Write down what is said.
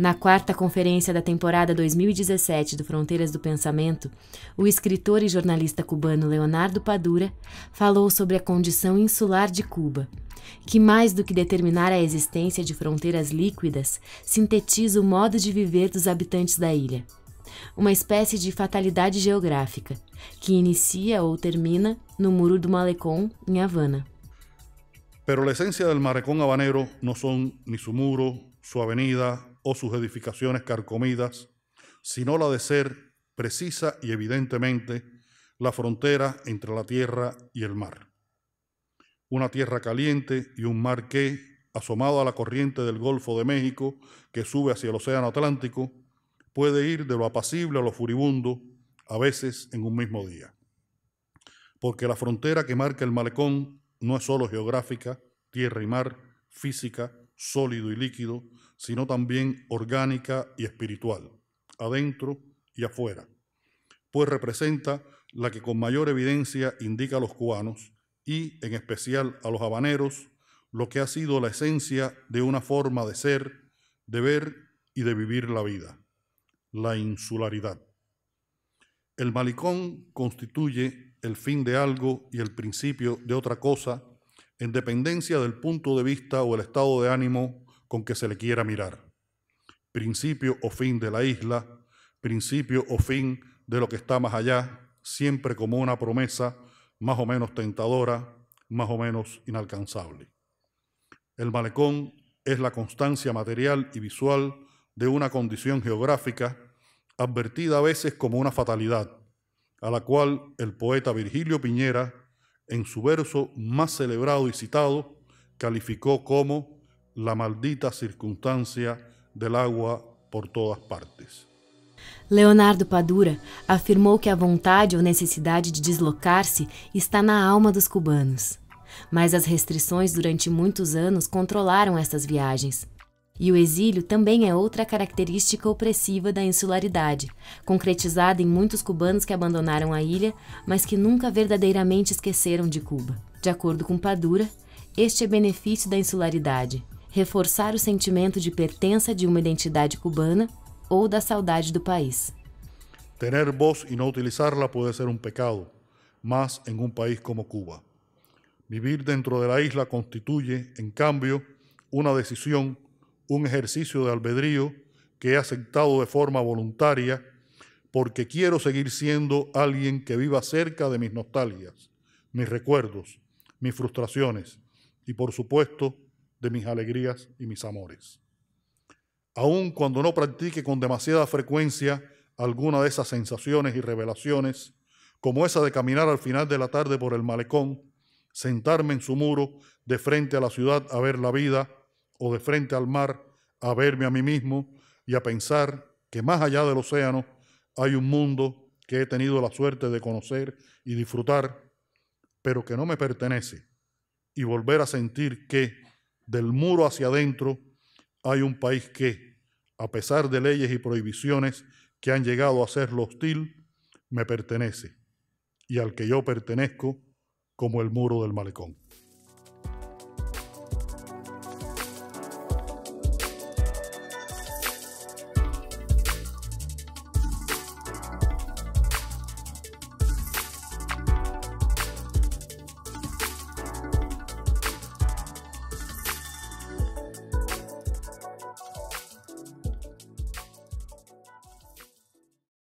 Na quarta conferência da temporada 2017 do Fronteiras do Pensamento, o escritor e jornalista cubano Leonardo Padura falou sobre a condição insular de Cuba, que mais do que determinar a existência de fronteiras líquidas, sintetiza o modo de viver dos habitantes da ilha. Uma espécie de fatalidade geográfica, que inicia ou termina no Muro do Malecón, em Havana. Pero la esencia del malecón habanero no son ni su muro, su avenida o sus edificaciones carcomidas, sino la de ser precisa y evidentemente la frontera entre la tierra y el mar. Una tierra caliente y un mar que, asomado a la corriente del Golfo de México que sube hacia el Océano Atlántico, puede ir de lo apacible a lo furibundo, a veces en un mismo día. Porque la frontera que marca el malecón no es solo geográfica, tierra y mar, física, sólido y líquido, sino también orgánica y espiritual, adentro y afuera, pues representa la que con mayor evidencia indica a los cubanos y, en especial, a los habaneros, lo que ha sido la esencia de una forma de ser, de ver y de vivir la vida, la insularidad. El malecón constituye el fin de algo y el principio de otra cosa, en dependencia del punto de vista o el estado de ánimo con que se le quiera mirar. Principio o fin de la isla, principio o fin de lo que está más allá, siempre como una promesa más o menos tentadora, más o menos inalcanzable. El malecón es la constancia material y visual de una condición geográfica advertida a veces como una fatalidad, a la cual el poeta Virgilio Piñera, en su verso más celebrado y citado, calificó como la maldita circunstancia del agua por todas partes. Leonardo Padura afirmou que a vontade ou necessidade de deslocar-se está na alma dos cubanos. Mas as restrições durante muitos anos controlaram estas viagens. E o exílio também é outra característica opressiva da insularidade, concretizada em muitos cubanos que abandonaram a ilha, mas que nunca verdadeiramente esqueceram de Cuba. De acordo com Padura, este é benefício da insularidade: reforçar o sentimento de pertença de uma identidade cubana ou da saudade do país. Tener voz y no utilizarla puede ser un pecado, más en un país como Cuba. Vivir dentro de la isla constituye, en cambio, una decisión, un ejercicio de albedrío que he aceptado de forma voluntaria porque quiero seguir siendo alguien que viva cerca de mis nostalgias, mis recuerdos, mis frustraciones y, por supuesto, de mis alegrías y mis amores. Aun cuando no practique con demasiada frecuencia alguna de esas sensaciones y revelaciones, como esa de caminar al final de la tarde por el malecón, sentarme en su muro de frente a la ciudad a ver la vida, o de frente al mar a verme a mí mismo y a pensar que más allá del océano hay un mundo que he tenido la suerte de conocer y disfrutar, pero que no me pertenece, y volver a sentir que del muro hacia adentro hay un país que, a pesar de leyes y prohibiciones que han llegado a hacerlo hostil, me pertenece, y al que yo pertenezco como el muro del malecón.